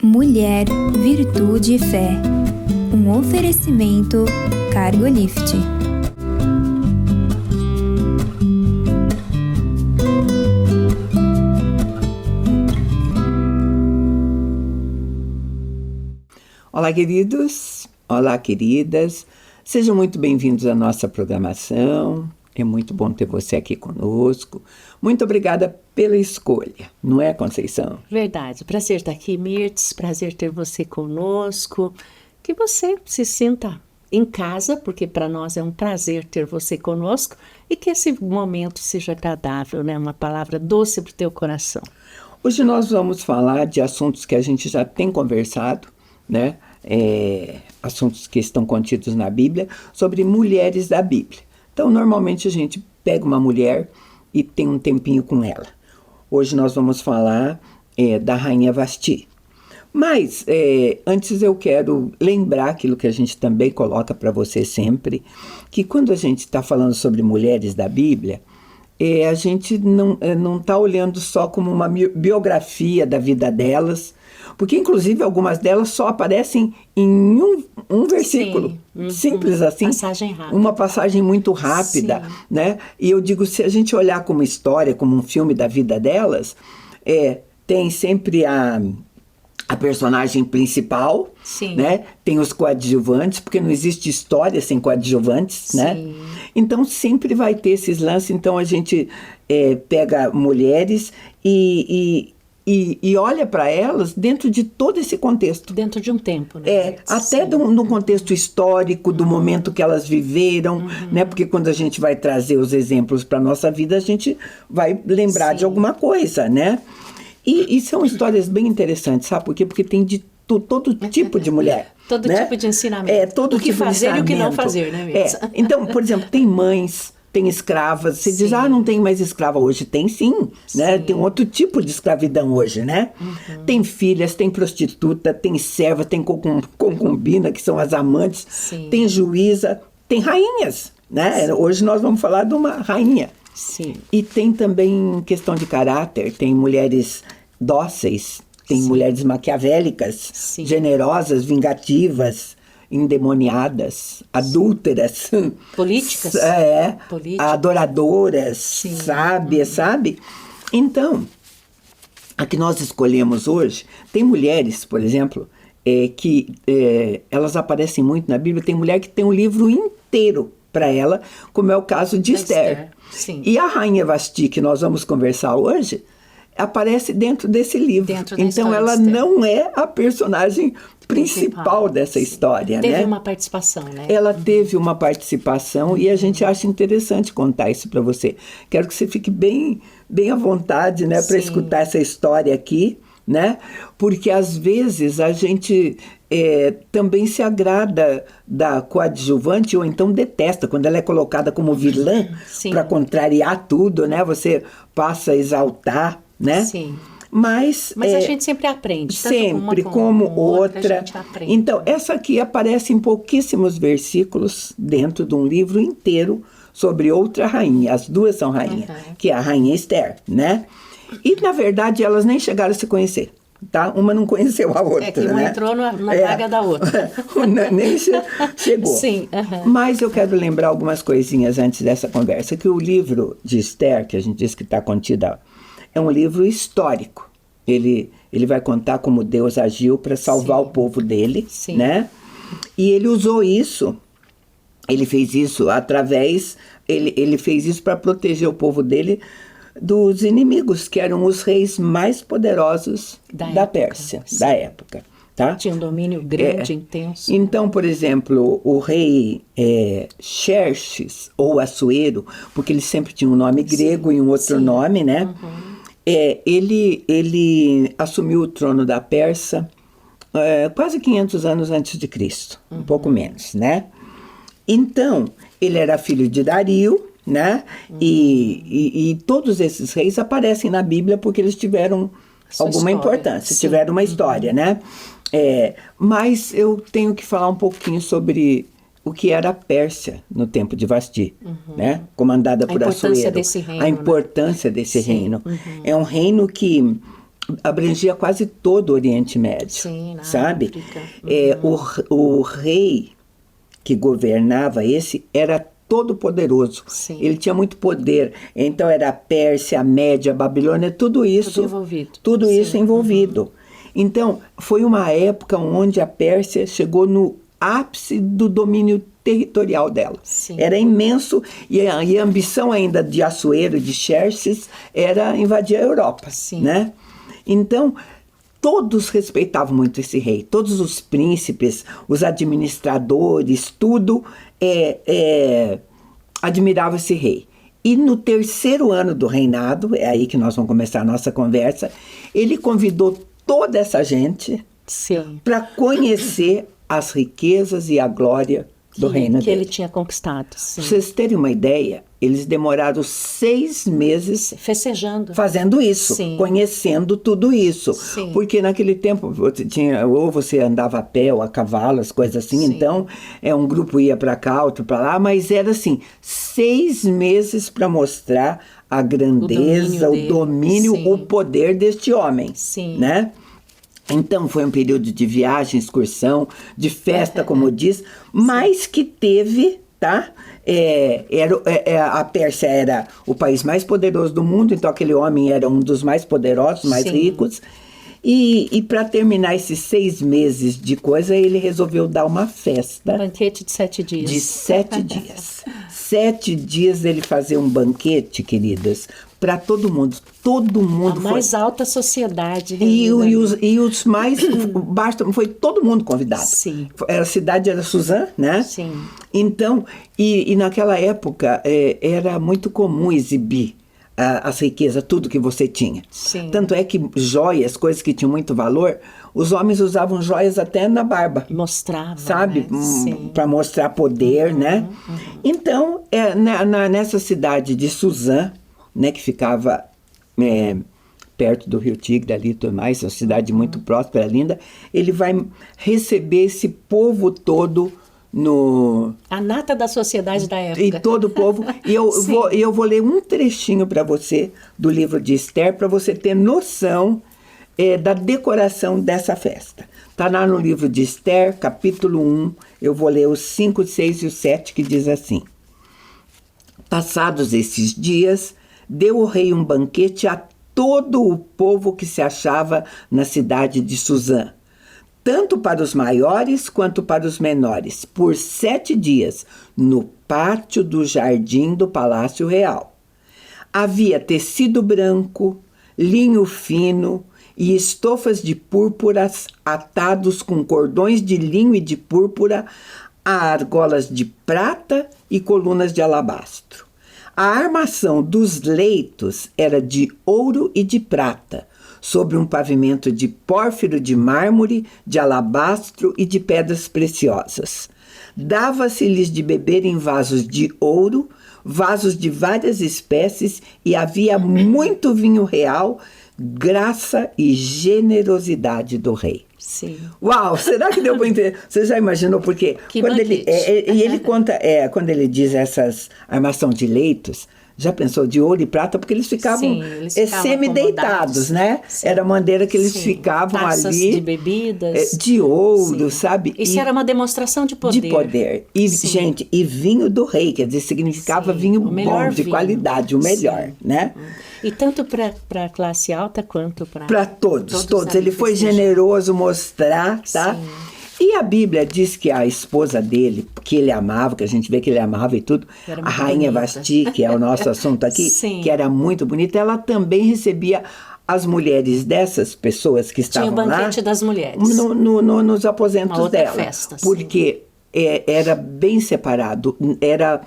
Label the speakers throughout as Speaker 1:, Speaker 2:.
Speaker 1: Mulher, Virtude e Fé. Um oferecimento Cargolift.
Speaker 2: Olá, queridos. Olá, queridas. Sejam muito bem-vindos à nossa programação. É muito bom ter você aqui conosco. Muito obrigada pela escolha, não é, Conceição?
Speaker 3: Verdade. Prazer estar aqui, Mirtes. Prazer ter você conosco. Que você se sinta em casa, porque para nós é um prazer ter você conosco e que esse momento seja agradável, né? Uma palavra doce para o teu coração.
Speaker 2: Hoje nós vamos falar de assuntos que a gente já tem conversado, né? Assuntos que estão contidos na Bíblia, sobre mulheres da Bíblia. Então, normalmente a gente pega uma mulher e tem um tempinho com ela. Hoje nós vamos falar da Rainha Vasti. Mas, antes eu quero lembrar aquilo que a gente também coloca para você sempre, que quando a gente está falando sobre mulheres da Bíblia, a gente não está olhando só como uma biografia da vida delas, porque inclusive algumas delas só aparecem em um versículo. Sim. Simples assim.
Speaker 3: Passagem rápida.
Speaker 2: Uma passagem muito rápida, sim, né? E eu digo, se a gente olhar como história, como um filme da vida delas, tem sempre a personagem principal, sim, né? Tem os coadjuvantes, porque não existe história sem coadjuvantes, sim, né? Então sempre vai ter esses lances. Então a gente pega mulheres e olha para elas dentro de todo esse contexto.
Speaker 3: Dentro de um tempo, né?
Speaker 2: Até no contexto histórico, do momento que elas viveram, né? Porque quando a gente vai trazer os exemplos para a nossa vida, a gente vai lembrar, sim, de alguma coisa, né? E são histórias bem interessantes, sabe por quê? Porque tem de todo tipo de mulher.
Speaker 3: Todo, né? Tipo de ensinamento.
Speaker 2: Todo
Speaker 3: o que
Speaker 2: tipo
Speaker 3: fazer
Speaker 2: de
Speaker 3: e o que não fazer, né, mesmo?
Speaker 2: Então, por exemplo, tem mães, tem escravas. Você diz, não tem mais escrava hoje. Tem sim, né? Tem outro tipo de escravidão hoje, né? Uhum. Tem filhas, tem prostituta, tem serva, tem concubina, que são as amantes. Sim. Tem juíza, tem rainhas, né? Sim. Hoje nós vamos falar de uma rainha. Sim. E tem também questão de caráter, tem mulheres dóceis, tem, sim, mulheres maquiavélicas, sim, generosas, vingativas, endemoniadas, adúlteras,
Speaker 3: políticas,
Speaker 2: adoradoras, sim, sábias, sabe? Então, a que nós escolhemos hoje, tem mulheres, por exemplo, que elas aparecem muito na Bíblia. Tem mulher que tem um livro inteiro para ela, como é o caso de Esther. Sim. E a Rainha Vasti, que nós vamos conversar hoje, aparece dentro desse livro. Então ela não é a personagem principal dessa, sim, história,
Speaker 3: teve,
Speaker 2: né?
Speaker 3: Teve uma participação, né?
Speaker 2: Ela teve uma participação, e a gente acha interessante contar isso para você. Quero que você fique bem à vontade, né, para escutar essa história aqui, né? Porque às vezes a gente também se agrada da coadjuvante, ou então detesta quando ela é colocada como vilã para contrariar tudo, né? Você passa a exaltar, né?
Speaker 3: Sim.
Speaker 2: Mas
Speaker 3: a gente sempre aprende.
Speaker 2: Sempre, como outra. Então, essa aqui aparece em pouquíssimos versículos dentro de um livro inteiro sobre outra rainha. As duas são rainhas, que é a Rainha Esther, né? E, na verdade, elas nem chegaram a se conhecer. Tá? Uma não conheceu a outra,
Speaker 3: que uma entrou na vaga da outra.
Speaker 2: Nem chegou.
Speaker 3: Sim,
Speaker 2: Mas eu quero lembrar algumas coisinhas antes dessa conversa, que o livro de Esther, que a gente diz que está contida, é um livro histórico. Ele vai contar como Deus agiu para salvar, sim, o povo dele, sim, né? E ele usou isso, ele fez isso através, ele fez isso para proteger o povo dele dos inimigos, que eram os reis mais poderosos da Pérsia, sim, da época. Tá?
Speaker 3: Tinha um domínio grande, intenso.
Speaker 2: Então, por exemplo, o rei Xerxes, ou Assuero, porque ele sempre tinha um nome grego, sim, e um outro, sim, nome, né? Uhum. Ele assumiu o trono da Pérsia quase 500 anos antes de Cristo, um pouco menos, né? Então, ele era filho de Dario, né? E todos esses reis aparecem na Bíblia porque eles tiveram alguma importância, sim, tiveram uma história, né? Mas eu tenho que falar um pouquinho sobre o que era a Pérsia no tempo de Vasti, né? Comandada por Assuero. A importância desse reino. É um reino que abrangia quase todo o Oriente Médio,
Speaker 3: Sim, na
Speaker 2: sabe?
Speaker 3: África.
Speaker 2: O rei que governava era todo poderoso.
Speaker 3: Sim.
Speaker 2: Ele tinha muito poder. Então era a Pérsia, a Média, a Babilônia, tudo isso.
Speaker 3: Tudo envolvido.
Speaker 2: Tudo
Speaker 3: Sim.
Speaker 2: isso envolvido. Então, foi uma época onde a Pérsia chegou no ápice do domínio territorial dela.
Speaker 3: Sim.
Speaker 2: Era imenso e a ambição ainda de Assuero e de Xerxes era invadir a Europa.
Speaker 3: Sim.
Speaker 2: Né? Então, todos respeitavam muito esse rei. Todos os príncipes, os administradores, tudo admirava esse rei. E no 3º ano do reinado, é aí que nós vamos começar a nossa conversa, ele convidou toda essa gente para conhecer as riquezas e a glória do reino
Speaker 3: que
Speaker 2: dele.
Speaker 3: ele tinha conquistado. Sim.
Speaker 2: Pra vocês terem uma ideia, eles demoraram 6 meses
Speaker 3: festejando,
Speaker 2: fazendo isso,
Speaker 3: Sim.
Speaker 2: conhecendo tudo isso.
Speaker 3: Sim.
Speaker 2: Porque naquele tempo ou você andava a pé ou a cavalo, as coisas assim.
Speaker 3: Sim.
Speaker 2: Então um grupo ia para cá, outro para lá, mas era assim, 6 meses para mostrar a grandeza, o domínio,
Speaker 3: Sim.
Speaker 2: o poder deste homem.
Speaker 3: Sim.
Speaker 2: Né? Então foi um período de viagem, excursão, de festa, como diz, mas que teve, tá? A Pérsia era o país mais poderoso do mundo, então aquele homem era um dos mais poderosos, mais
Speaker 3: Sim.
Speaker 2: ricos. E para terminar esses 6 meses de coisa, ele resolveu dar uma festa.
Speaker 3: Um banquete de 7 dias.
Speaker 2: De 7 dias. 7 dias ele fazia um banquete, queridas, para todo mundo. Todo mundo
Speaker 3: A mais alta sociedade.
Speaker 2: E os mais foi todo mundo convidado.
Speaker 3: Sim.
Speaker 2: A cidade era Suzã, né?
Speaker 3: Sim.
Speaker 2: Então, e naquela época era muito comum exibir as riquezas, tudo que você tinha.
Speaker 3: Sim.
Speaker 2: Tanto é que joias, coisas que tinham muito valor, os homens usavam joias até na barba.
Speaker 3: Mostravam,
Speaker 2: sabe?
Speaker 3: Né?
Speaker 2: Para mostrar poder, né? Então, nessa cidade de Suzã, né, que ficava perto do Rio Tigre ali e tudo mais, uma cidade muito próspera, linda, ele vai receber esse povo todo
Speaker 3: a nata da sociedade da época.
Speaker 2: E todo o povo. E eu vou ler um trechinho para você do livro de Esther, para você ter noção da decoração dessa festa. Está lá no livro de Esther, capítulo 1, eu vou ler os 5, 6 e o 7, que diz assim: Passados esses dias, deu o rei um banquete a todo o povo que se achava na cidade de Suzã, tanto para os maiores quanto para os menores, por 7 dias, no pátio do jardim do Palácio Real. Havia tecido branco, linho fino e estofas de púrpuras atados com cordões de linho e de púrpura a argolas de prata e colunas de alabastro. A armação dos leitos era de ouro e de prata, sobre um pavimento de pórfiro de mármore, de alabastro e de pedras preciosas. Dava-se-lhes de beber em vasos de ouro, vasos de várias espécies, e havia muito vinho real, graça e generosidade do rei.
Speaker 3: Sim.
Speaker 2: Uau, será que deu para entender? Você já imaginou? Porque quando ele conta, quando ele diz essas armação de leitos, já pensou de ouro e prata? Porque eles ficavam, semi-deitados, né? Sim. Era a maneira que eles ficavam
Speaker 3: taças
Speaker 2: ali.
Speaker 3: De bebidas.
Speaker 2: De ouro, sabe?
Speaker 3: Isso era uma demonstração de poder.
Speaker 2: De poder. E, gente, e vinho do rei, quer dizer, significava vinho bom, de qualidade, o melhor, né?
Speaker 3: E tanto para a classe alta quanto para...
Speaker 2: Para todos. Ele foi generoso mostrar, tá? Sim. E a Bíblia diz que a esposa dele, que ele amava, que a gente vê que ele amava e tudo, a rainha Vasti, que é o nosso assunto aqui, que era muito bonita, ela também recebia as mulheres dessas pessoas que estavam lá...
Speaker 3: Tinha o banquete das mulheres.
Speaker 2: Nos aposentos dela.
Speaker 3: Festa,
Speaker 2: porque era bem separado, era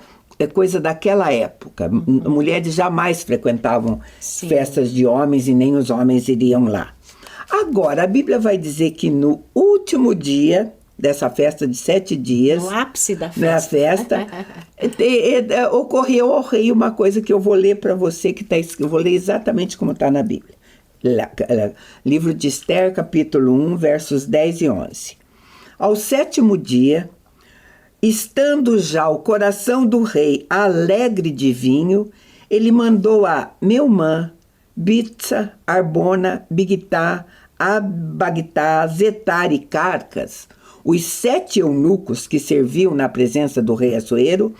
Speaker 2: coisa daquela época. Mulheres jamais frequentavam festas de homens e nem os homens iriam lá. Agora, a Bíblia vai dizer que no último dia dessa festa de 7 dias...
Speaker 3: No ápice da festa.
Speaker 2: Ocorreu ao rei uma coisa que eu vou ler para você, eu vou ler exatamente como está na Bíblia. Livro de Esther, capítulo 1, versos 10 e 11. Ao 7º dia, estando já o coração do rei alegre de vinho, ele mandou a Meumã, Bitsa, Arbona, Bigtá, Abagtá, Zetar e Carcas, os 7 eunucos que serviam na presença do rei Assuero,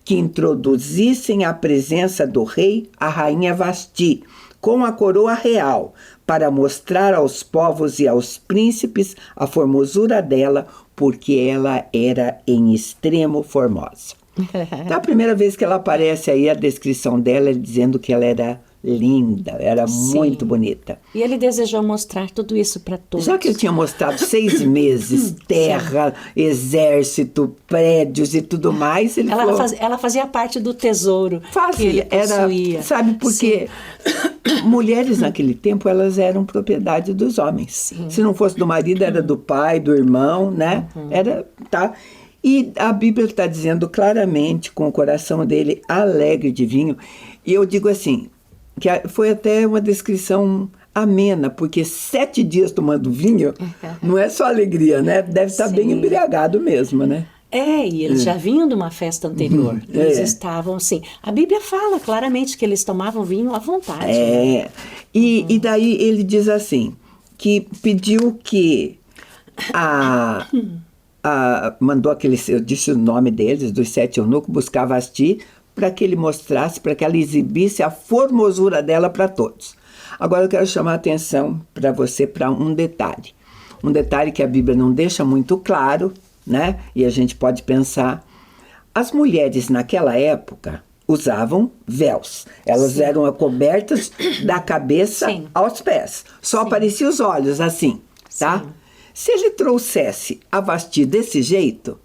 Speaker 2: que introduzissem à presença do rei a rainha Vasti, com a coroa real, para mostrar aos povos e aos príncipes a formosura dela, porque ela era em extremo formosa. Então, a primeira vez que ela aparece aí, a descrição dela, dizendo que ela era linda, era muito bonita.
Speaker 3: E ele desejou mostrar tudo isso para todos.
Speaker 2: Já que ele tinha mostrado 6 meses, terra, exército, prédios e tudo mais, ele falou...
Speaker 3: Ela fazia parte do tesouro que ele possuía.
Speaker 2: Sabe, porque mulheres naquele tempo, elas eram propriedade dos homens.
Speaker 3: Sim.
Speaker 2: Se não fosse do marido, era do pai, do irmão, né? Era, tá? E a Bíblia está dizendo claramente, com o coração dele alegre de vinho, e eu digo assim, que foi até uma descrição amena, porque 7 dias tomando vinho não é só alegria, né? Deve estar bem embriagado mesmo, né?
Speaker 3: E eles já vinham de uma festa anterior. Eles estavam assim. A Bíblia fala claramente que eles tomavam vinho à vontade.
Speaker 2: E daí ele diz assim, que pediu que mandou eu disse o nome deles, dos 7 eunucos, buscar Vasti, para que ele mostrasse, para que ela exibisse a formosura dela para todos. Agora eu quero chamar a atenção para você para um detalhe. Um detalhe que a Bíblia não deixa muito claro, né? E a gente pode pensar. As mulheres naquela época usavam véus. Elas eram cobertas da cabeça aos pés. Só apareciam os olhos assim, tá? Se ele trouxesse a Vasti desse jeito,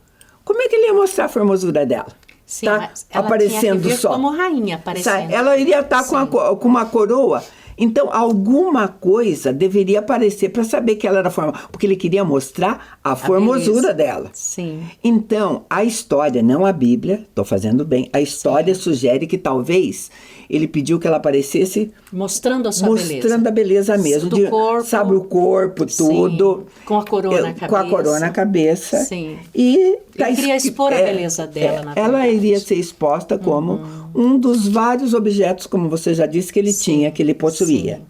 Speaker 2: como é que ele ia mostrar a formosura dela?
Speaker 3: Sim,
Speaker 2: tá?
Speaker 3: mas ela
Speaker 2: Aparecendo
Speaker 3: tinha que vir
Speaker 2: só.
Speaker 3: como rainha aparecendo.
Speaker 2: Ela iria estar com uma coroa. Então, alguma coisa deveria aparecer para saber que ela era formosa. Porque ele queria mostrar a formosura dela.
Speaker 3: Sim.
Speaker 2: Então, a história, não a Bíblia, estou fazendo bem, a história sugere que talvez ele pediu que ela aparecesse...
Speaker 3: Mostrando a sua beleza.
Speaker 2: Mostrando a beleza mesmo.
Speaker 3: Do corpo.
Speaker 2: Sabe, o corpo, tudo.
Speaker 3: Com a coroa na cabeça.
Speaker 2: Com a coroa na cabeça.
Speaker 3: Sim.
Speaker 2: E
Speaker 3: ele queria expor a beleza dela, na verdade.
Speaker 2: Ela iria ser exposta como um dos vários objetos, como você já disse, que ele tinha, que ele possuía.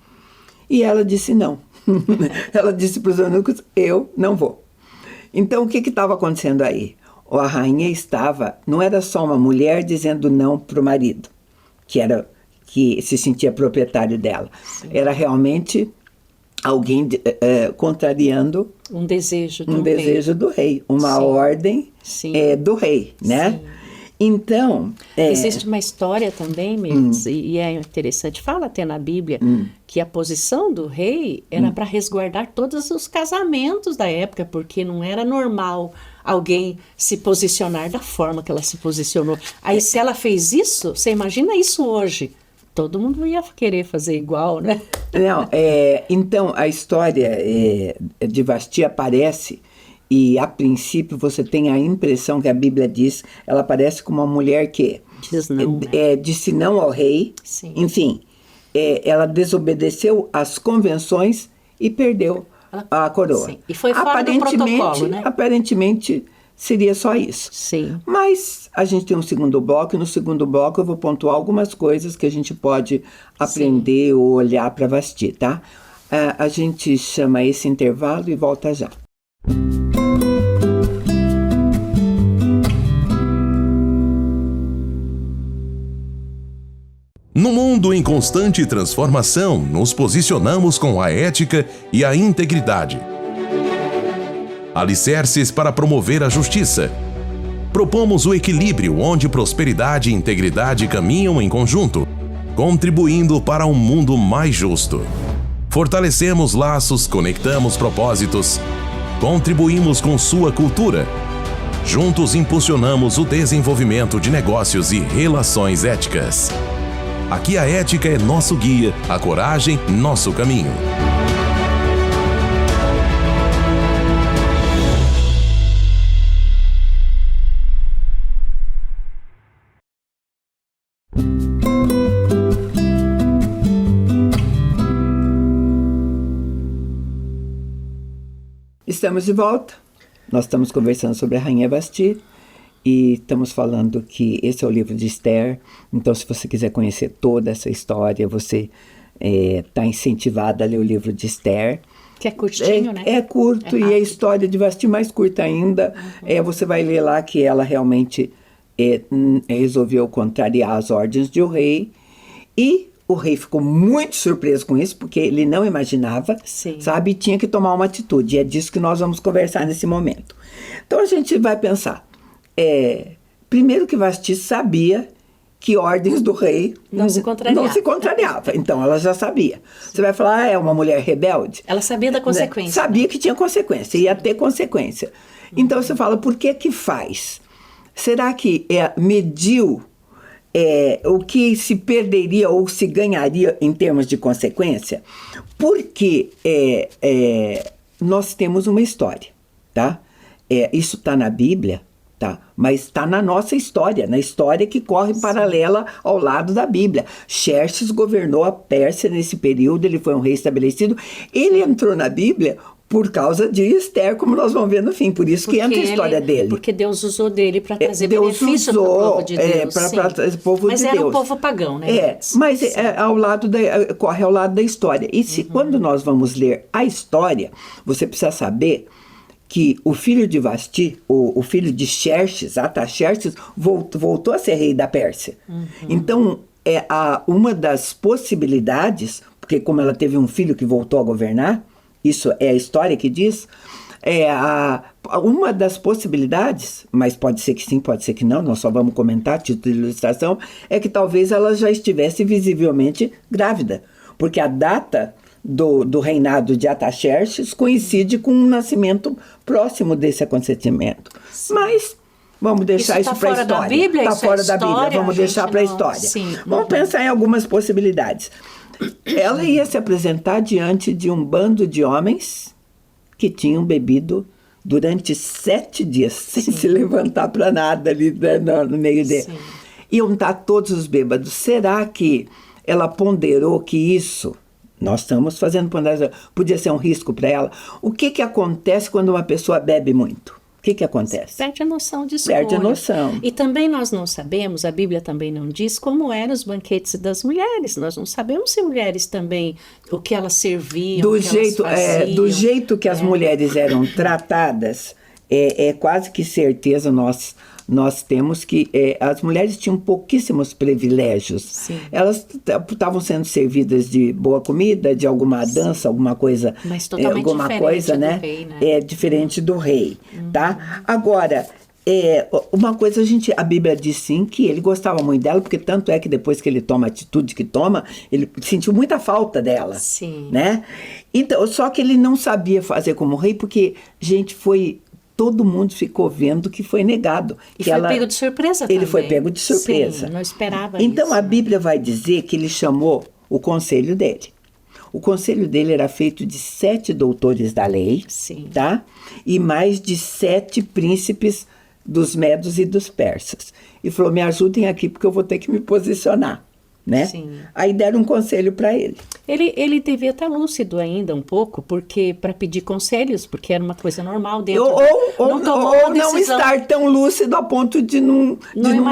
Speaker 2: E ela disse não. Ela disse para os eunucos, eu não vou. Então, o que estava acontecendo aí? A rainha não era só uma mulher dizendo não para o marido, que se sentia proprietário dela. Era realmente alguém contrariando
Speaker 3: um desejo
Speaker 2: do rei, uma ordem do rei, né?
Speaker 3: Sim.
Speaker 2: Então...
Speaker 3: existe uma história também, Mirtz, e é interessante, fala até na Bíblia, que a posição do rei era para resguardar todos os casamentos da época, porque não era normal alguém se posicionar da forma que ela se posicionou. Aí se ela fez isso, você imagina isso hoje. Todo mundo ia querer fazer igual, né?
Speaker 2: Não, então a história de Vasti aparece e a princípio você tem a impressão que a Bíblia diz, ela aparece como uma mulher que disse não ao rei, enfim, ela desobedeceu às convenções e perdeu a coroa.
Speaker 3: Sim. E foi fora do protocolo, né?
Speaker 2: Aparentemente seria só isso.
Speaker 3: Sim.
Speaker 2: Mas a gente tem um segundo bloco, e no segundo bloco eu vou pontuar algumas coisas que a gente pode aprender ou olhar para Vasti, tá? A gente chama esse intervalo e volta já.
Speaker 4: No mundo em constante transformação, nos posicionamos com a ética e a integridade. Alicerces para promover a justiça. Propomos o equilíbrio onde prosperidade e integridade caminham em conjunto, contribuindo para um mundo mais justo. Fortalecemos laços, conectamos propósitos, contribuímos com sua cultura. Juntos impulsionamos o desenvolvimento de negócios e relações éticas. Aqui a ética é nosso guia, a coragem, nosso caminho.
Speaker 2: Estamos de volta. Nós estamos conversando sobre a Rainha Vasti e estamos falando que esse é o livro de Esther. Então, se você quiser conhecer toda essa história, você está incentivada a ler o livro de Esther.
Speaker 3: Que é curtinho, né?
Speaker 2: É curto,
Speaker 3: É
Speaker 2: e a
Speaker 3: rápido.
Speaker 2: história de Vasti mais curta ainda. Você vai ler lá que ela realmente resolveu contrariar as ordens do rei. E o rei ficou muito surpreso com isso, porque ele não imaginava,
Speaker 3: Sim.
Speaker 2: sabe? E tinha que tomar uma atitude. E é disso que nós vamos conversar nesse momento. Então a gente vai pensar. Primeiro que Vasti sabia que ordens do rei
Speaker 3: Não se
Speaker 2: contrariava. Então ela já sabia. Você vai falar, é uma mulher rebelde?
Speaker 3: Ela sabia da consequência.
Speaker 2: Sabia que tinha consequência, ia ter consequência. Então você fala, por que faz? Será que mediu o que se perderia ou se ganharia em termos de consequência? Porque nós temos uma história, tá? Isso está na Bíblia, tá? Mas está na nossa história, na história que corre paralela ao lado da Bíblia. Xerxes governou a Pérsia nesse período, ele foi um rei estabelecido. Ele entrou na Bíblia por causa de Esther, como nós vamos ver no fim. Por isso que entra a história dele.
Speaker 3: Porque Deus usou dele para trazer
Speaker 2: Deus
Speaker 3: benefício para o povo de Deus.
Speaker 2: Para o povo
Speaker 3: Mas
Speaker 2: de
Speaker 3: era
Speaker 2: Deus.
Speaker 3: um povo pagão, né?
Speaker 2: Mas corre ao lado da história. E se quando nós vamos ler a história, você precisa saber que o filho de Vasti, o filho de Xerxes, Artaxerxes, voltou a ser rei da Pérsia. Então, uma das possibilidades, porque como ela teve um filho que voltou a governar, isso é a história que diz, uma das possibilidades, mas pode ser que sim, pode ser que não, nós só vamos comentar, título de ilustração, é que talvez ela já estivesse visivelmente grávida, porque a data do reinado de Artaxerxes coincide com um nascimento próximo desse acontecimento. Sim. Mas vamos deixar isso para a história.
Speaker 3: Da Bíblia,
Speaker 2: está fora da Bíblia, vamos deixar para a história.
Speaker 3: Sim.
Speaker 2: Vamos pensar em algumas possibilidades. Ela ia se apresentar diante de um bando de homens que tinham bebido durante 7 dias, sem se levantar para nada ali no meio dele. Iam estar todos os bêbados. Será que ela ponderou que isso, nós estamos fazendo ponderação, podia ser um risco para ela? O que acontece quando uma pessoa bebe muito? O que acontece?
Speaker 3: Perde a noção de escolha.
Speaker 2: Perde a noção.
Speaker 3: E também nós não sabemos, a Bíblia também não diz como eram os banquetes das mulheres. Nós não sabemos se mulheres também, o que elas serviam,
Speaker 2: do jeito que as mulheres eram tratadas, é quase que certeza nós temos que as mulheres tinham pouquíssimos privilégios.
Speaker 3: Sim.
Speaker 2: Elas estavam sendo servidas de boa comida, de alguma dança, alguma coisa.
Speaker 3: Mas totalmente
Speaker 2: alguma
Speaker 3: diferente
Speaker 2: coisa,
Speaker 3: do
Speaker 2: né?
Speaker 3: rei, né?
Speaker 2: Diferente do rei, tá? Agora, uma coisa a Bíblia diz sim que ele gostava muito dela, porque tanto é que depois que ele toma a atitude que toma, ele sentiu muita falta dela.
Speaker 3: Sim.
Speaker 2: Né? Então, só que ele não sabia fazer como rei, porque, todo mundo ficou vendo que foi negado.
Speaker 3: E foi pego de surpresa também.
Speaker 2: Ele foi pego de surpresa.
Speaker 3: Sim, não esperava
Speaker 2: então,
Speaker 3: isso.
Speaker 2: A Bíblia vai dizer que ele chamou o conselho dele. O conselho dele era feito de 7 doutores da lei,
Speaker 3: Sim.
Speaker 2: tá? E mais de 7 príncipes dos medos e dos persas. E falou, me ajudem aqui porque eu vou ter que me posicionar. Né?
Speaker 3: Sim.
Speaker 2: Aí deram um conselho para ele.
Speaker 3: Ele devia estar lúcido ainda um pouco, porque para pedir conselhos, porque era uma coisa normal dentro.
Speaker 2: Ou não estar tão lúcido a ponto de não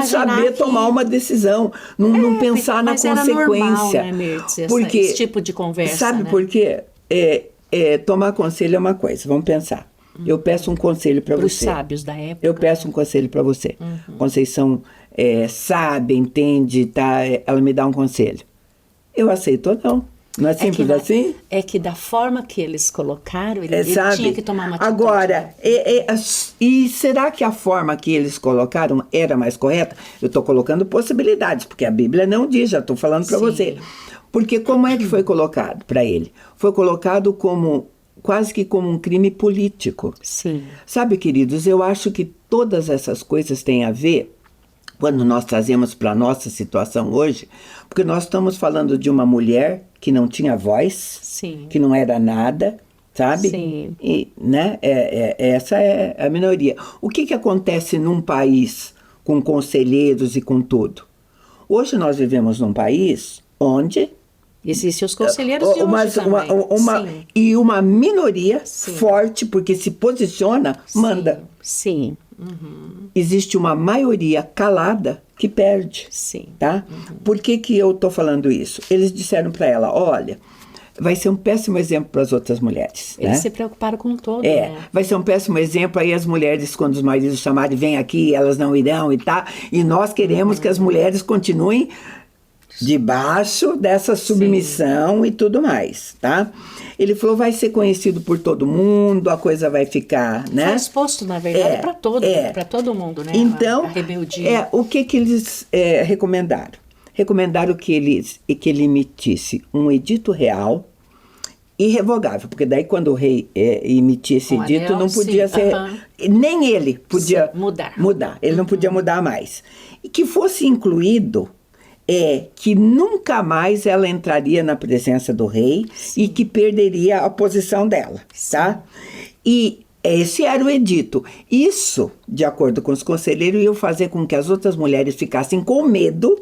Speaker 2: saber tomar uma decisão, não pensar na consequência.
Speaker 3: Era normal, né, Mirtz, esse tipo de conversa.
Speaker 2: Sabe,
Speaker 3: né?
Speaker 2: por quê? Tomar conselho é uma coisa, vamos pensar. Eu peço um conselho para você.
Speaker 3: Para os sábios da época.
Speaker 2: Eu peço um conselho para você. Conceição sabe, entende, tá? Ela me dá um conselho. Eu aceito ou não. Não é simples assim?
Speaker 3: É que da forma que eles colocaram, ele tinha que tomar uma atitude.
Speaker 2: Agora, e será que a forma que eles colocaram era mais correta? Eu estou colocando possibilidades, porque a Bíblia não diz, já estou falando para você. Porque como é que foi colocado para ele? Foi colocado quase que como um crime político.
Speaker 3: Sim.
Speaker 2: Sabe, queridos, eu acho que todas essas coisas têm a ver quando nós trazemos para a nossa situação hoje, porque nós estamos falando de uma mulher que não tinha voz,
Speaker 3: Sim.
Speaker 2: que não era nada, sabe?
Speaker 3: Sim.
Speaker 2: E, né, essa é a minoria. O que acontece num país com conselheiros e com tudo? Hoje nós vivemos num país onde
Speaker 3: existem os conselheiros de hoje também.
Speaker 2: E uma minoria
Speaker 3: Sim.
Speaker 2: forte, porque se posiciona, manda.
Speaker 3: Sim,
Speaker 2: existe uma maioria calada que perde.
Speaker 3: Sim.
Speaker 2: Tá? Por que eu estou falando isso? Eles disseram para ela, olha, vai ser um péssimo exemplo para as outras mulheres.
Speaker 3: Eles
Speaker 2: né?
Speaker 3: se preocuparam com todo, né?
Speaker 2: Vai ser um péssimo exemplo aí as mulheres, quando os maridos chamarem, vem aqui, elas não irão e tá. E nós queremos que as mulheres continuem debaixo dessa submissão e tudo mais, tá? Ele falou, vai ser conhecido por todo mundo, a coisa vai ficar, né?
Speaker 3: Foi exposto, na verdade, para todo mundo, né?
Speaker 2: Então,
Speaker 3: a rebeldia.
Speaker 2: o que eles recomendaram? Recomendaram que ele emitisse um edito real irrevogável, porque daí quando o rei emitia esse edito,
Speaker 3: anel,
Speaker 2: não podia ser... Nem ele podia mudar. Ele não podia mudar mais. E que fosse incluído que nunca mais ela entraria na presença do rei e que perderia a posição dela, tá? E esse era o edito. Isso, de acordo com os conselheiros, ia fazer com que as outras mulheres ficassem com medo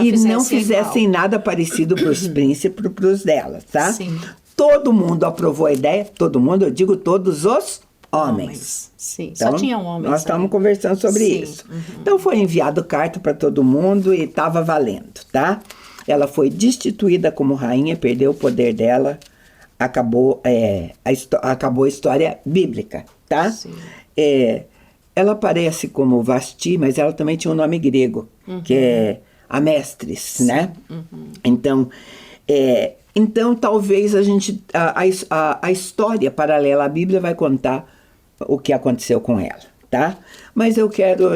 Speaker 2: e não fizessem nada parecido para os príncipes, para os delas, tá?
Speaker 3: Sim.
Speaker 2: Todo mundo aprovou a ideia, todo mundo, eu digo todos os homens.
Speaker 3: Sim,
Speaker 2: então,
Speaker 3: só tinham homens.
Speaker 2: Nós estávamos conversando sobre isso. Então foi enviado carta para todo mundo e estava valendo, tá? Ela foi destituída como rainha, perdeu o poder dela, acabou a história bíblica, tá?
Speaker 3: Sim.
Speaker 2: Ela aparece como Vasti, mas ela também tinha um nome grego, que é Amestris, né? Então, talvez a história paralela à Bíblia vai contar o que aconteceu com ela, tá? Mas eu quero,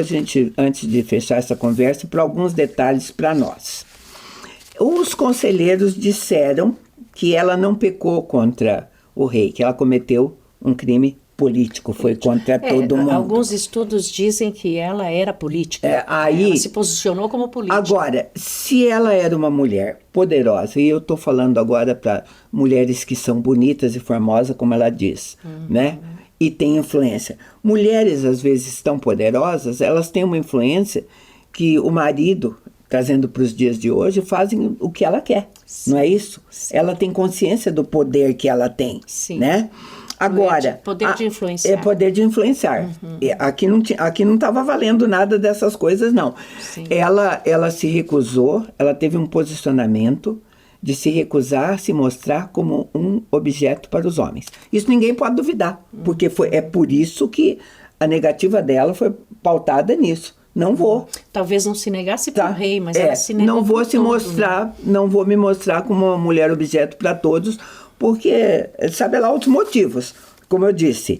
Speaker 2: antes de fechar essa conversa, para alguns detalhes para nós. Os conselheiros disseram que ela não pecou contra o rei, que ela cometeu um crime político, foi contra todo mundo.
Speaker 3: Alguns estudos dizem que ela era política. Ela se posicionou como política.
Speaker 2: Agora, se ela era uma mulher poderosa, e eu estou falando agora para mulheres que são bonitas e formosas, como ela diz, né? E tem influência. Mulheres, às vezes, tão poderosas, elas têm uma influência que o marido, trazendo para os dias de hoje, fazem o que ela quer, não é isso? Ela tem consciência do poder que ela tem, né? Agora,
Speaker 3: poder de influenciar.
Speaker 2: Poder de influenciar. Aqui não estava valendo nada dessas coisas, não. Ela se recusou, ela teve um posicionamento de se recusar a se mostrar como um objeto para os homens. Isso ninguém pode duvidar, porque é por isso que a negativa dela foi pautada nisso. Não vou.
Speaker 3: Talvez não se negasse para o rei, mas ela se negou.
Speaker 2: Não vou não vou me mostrar como uma mulher objeto para todos, porque sabe lá outros motivos. Como eu disse,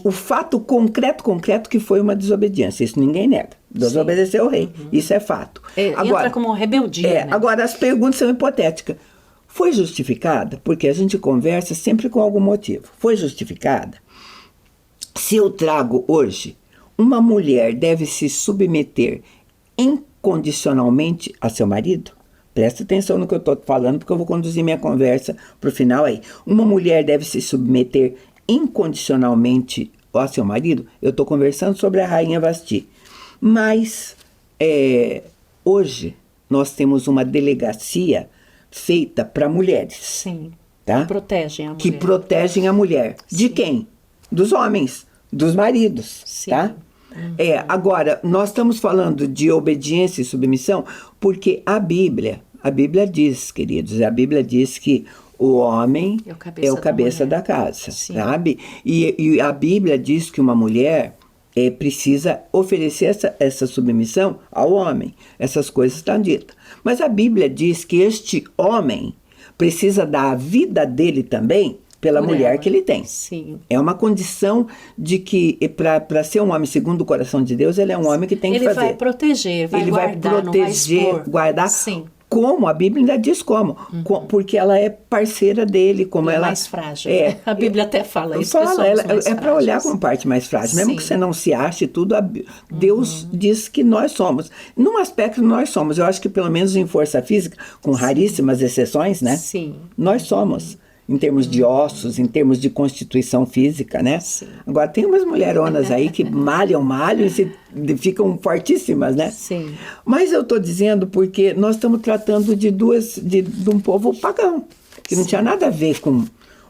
Speaker 2: o fato concreto que foi uma desobediência, isso ninguém nega. Desobedeceu ao rei, isso é fato.
Speaker 3: Agora, entra como rebeldia, né?
Speaker 2: Agora, as perguntas são hipotéticas. Foi justificada? Porque a gente conversa sempre com algum motivo. Foi justificada? Se eu trago hoje, uma mulher deve se submeter incondicionalmente a seu marido? Presta atenção no que eu estou falando, porque eu vou conduzir minha conversa para o final aí. Uma mulher deve se submeter incondicionalmente ao seu marido? Eu estou conversando sobre a rainha Vasti. Mas hoje nós temos uma delegacia feita para mulheres.
Speaker 3: Sim,
Speaker 2: tá?
Speaker 3: Que protegem a mulher.
Speaker 2: De quem? Dos homens, dos maridos.
Speaker 3: Sim.
Speaker 2: Tá? Agora, nós estamos falando de obediência e submissão porque a Bíblia diz, queridos, a Bíblia diz que o homem é o cabeça da casa, sabe? E a Bíblia diz que uma mulher precisa oferecer essa submissão ao homem. Essas coisas estão ditas. Mas a Bíblia diz que este homem precisa dar a vida dele também pela mulher que ele tem.
Speaker 3: Sim.
Speaker 2: É uma condição de que, para ser um homem segundo o coração de Deus, ele é um homem que tem que fazer.
Speaker 3: Ele vai proteger, vai guardar, não vai expor.
Speaker 2: Guardar.
Speaker 3: Sim.
Speaker 2: Como? A Bíblia ainda diz como. Porque ela é parceira dele. Como ela
Speaker 3: mais frágil. A Bíblia até fala isso.
Speaker 2: É para olhar como parte mais frágil. Mesmo que você não se ache tudo, Deus diz que nós somos. Num aspecto, nós somos. Eu acho que pelo menos em força física, com raríssimas exceções, né?
Speaker 3: Sim.
Speaker 2: Nós somos. Em termos de ossos, em termos de constituição física, né?
Speaker 3: Sim.
Speaker 2: Agora, tem umas mulheronas aí que malham e ficam fortíssimas, né?
Speaker 3: Sim.
Speaker 2: Mas eu estou dizendo porque nós estamos tratando de um povo pagão, que não tinha nada a ver com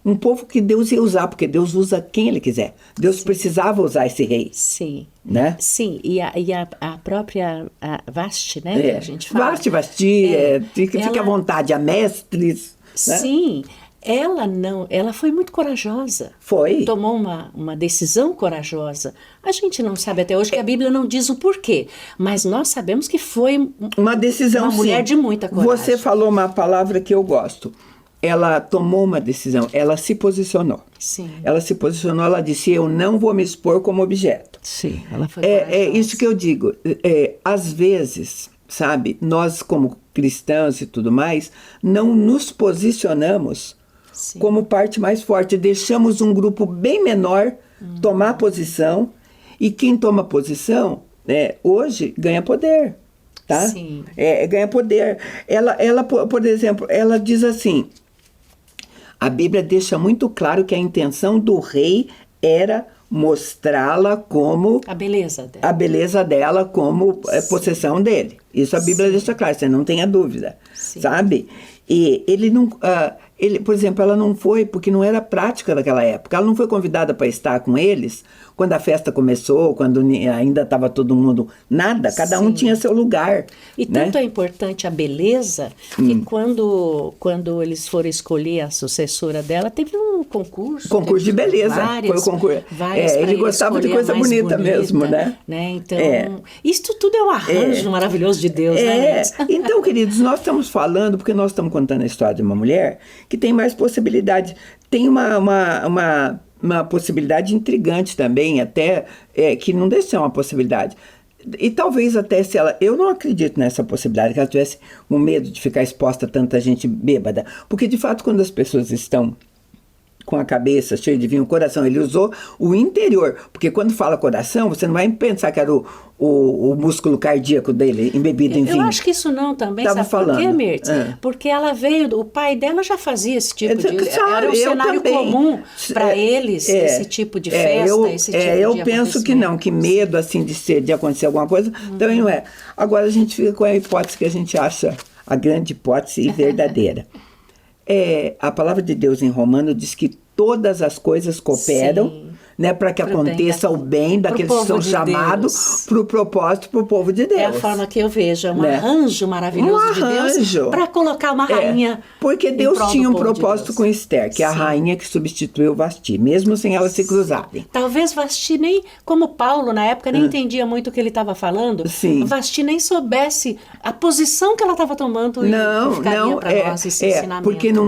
Speaker 2: um povo que Deus ia usar, porque Deus usa quem Ele quiser. Deus precisava usar esse rei,
Speaker 3: Sim.
Speaker 2: né?
Speaker 3: Sim, e a própria Vasti, né? Que a gente fala.
Speaker 2: Vasti, fique à
Speaker 3: Ela-
Speaker 2: vontade, a mestres, né?
Speaker 3: Sim, ela foi muito corajosa.
Speaker 2: Foi.
Speaker 3: Tomou uma decisão corajosa. A gente não sabe até hoje, que a Bíblia não diz o porquê, mas nós sabemos que foi
Speaker 2: Uma decisão,
Speaker 3: uma mulher
Speaker 2: sim.
Speaker 3: de muita coragem.
Speaker 2: Você falou uma palavra que eu gosto. Ela tomou uma decisão, ela se posicionou.
Speaker 3: Sim.
Speaker 2: Ela se posicionou, ela disse, eu não vou me expor como objeto.
Speaker 3: Sim, ela foi
Speaker 2: É
Speaker 3: corajosa.
Speaker 2: isso que eu digo. Às vezes, sabe, nós como cristãos e tudo mais, não nos posicionamos
Speaker 3: Sim.
Speaker 2: como parte mais forte. Deixamos um grupo bem menor tomar posição, e quem toma posição, hoje, ganha poder, tá?
Speaker 3: Sim.
Speaker 2: Ganha poder. Ela, por exemplo, ela diz assim, a Bíblia deixa muito claro que a intenção do rei era mostrá-la como
Speaker 3: A beleza dela.
Speaker 2: a beleza dela como possessão dele. Isso a Bíblia deixa claro, você não tenha dúvida,
Speaker 3: Sim.
Speaker 2: sabe? E ele não, por exemplo, ela não foi, porque não era prática daquela época, ela não foi convidada para estar com eles quando a festa começou, quando ainda estava todo mundo, nada, cada um
Speaker 3: Sim.
Speaker 2: tinha seu lugar.
Speaker 3: E
Speaker 2: né?
Speaker 3: tanto é importante a beleza, que quando eles foram escolher a sucessora dela, teve um concurso.
Speaker 2: Concurso
Speaker 3: teve
Speaker 2: de beleza.
Speaker 3: Várias,
Speaker 2: Foi o concurso.
Speaker 3: várias pra
Speaker 2: Ele gostava de
Speaker 3: escolher a
Speaker 2: coisa
Speaker 3: mais
Speaker 2: bonita mesmo, né?
Speaker 3: Então,
Speaker 2: É.
Speaker 3: isso tudo é um arranjo maravilhoso de Deus, né? Nancy?
Speaker 2: Então, queridos, nós estamos falando, porque nós estamos contando a história de uma mulher que tem mais possibilidades. Tem uma possibilidade intrigante também, até, que não deixa de ser uma possibilidade. E talvez até se ela... Eu não acredito nessa possibilidade, que ela tivesse um medo de ficar exposta a tanta gente bêbada. Porque, de fato, quando as pessoas estão com a cabeça cheia de vinho, o coração, ele usou o interior, porque quando fala coração, você não vai pensar que era o músculo cardíaco dele embebido em vinho.
Speaker 3: Eu acho que isso não também,
Speaker 2: Tava
Speaker 3: sabe por quê,
Speaker 2: falando.
Speaker 3: Mirtz? Porque ela veio, o pai dela já fazia esse tipo de...
Speaker 2: Claro,
Speaker 3: Era um
Speaker 2: eu
Speaker 3: cenário
Speaker 2: também.
Speaker 3: comum para eles, esse tipo de festa, esse tipo de
Speaker 2: eu penso que não, que medo assim de acontecer alguma coisa, também não é. Agora a gente fica com a hipótese que a gente acha a grande hipótese e verdadeira. A palavra de Deus em Romano diz que todas as coisas cooperam,
Speaker 3: Sim.
Speaker 2: né, para que
Speaker 3: Pro bem
Speaker 2: aconteça o bem daqueles que
Speaker 3: povo
Speaker 2: são
Speaker 3: de
Speaker 2: chamados
Speaker 3: Deus.
Speaker 2: para o propósito, para o povo de Deus.
Speaker 3: É a forma que eu vejo, é um
Speaker 2: Né?
Speaker 3: arranjo maravilhoso de Deus
Speaker 2: arranjo.
Speaker 3: para colocar uma rainha.
Speaker 2: Porque
Speaker 3: em
Speaker 2: Deus
Speaker 3: prol do
Speaker 2: tinha um
Speaker 3: povo de
Speaker 2: propósito
Speaker 3: Deus.
Speaker 2: com Esther, que é a
Speaker 3: Sim.
Speaker 2: rainha que substituiu Vasti, mesmo sem elas se cruzarem.
Speaker 3: Talvez Vasti nem, como Paulo na época, nem entendia muito o que ele estava falando.
Speaker 2: Sim.
Speaker 3: Vasti nem soubesse a posição que ela estava tomando e
Speaker 2: Não,
Speaker 3: ficaria
Speaker 2: não,
Speaker 3: para nós esse ensinamento.
Speaker 2: porque não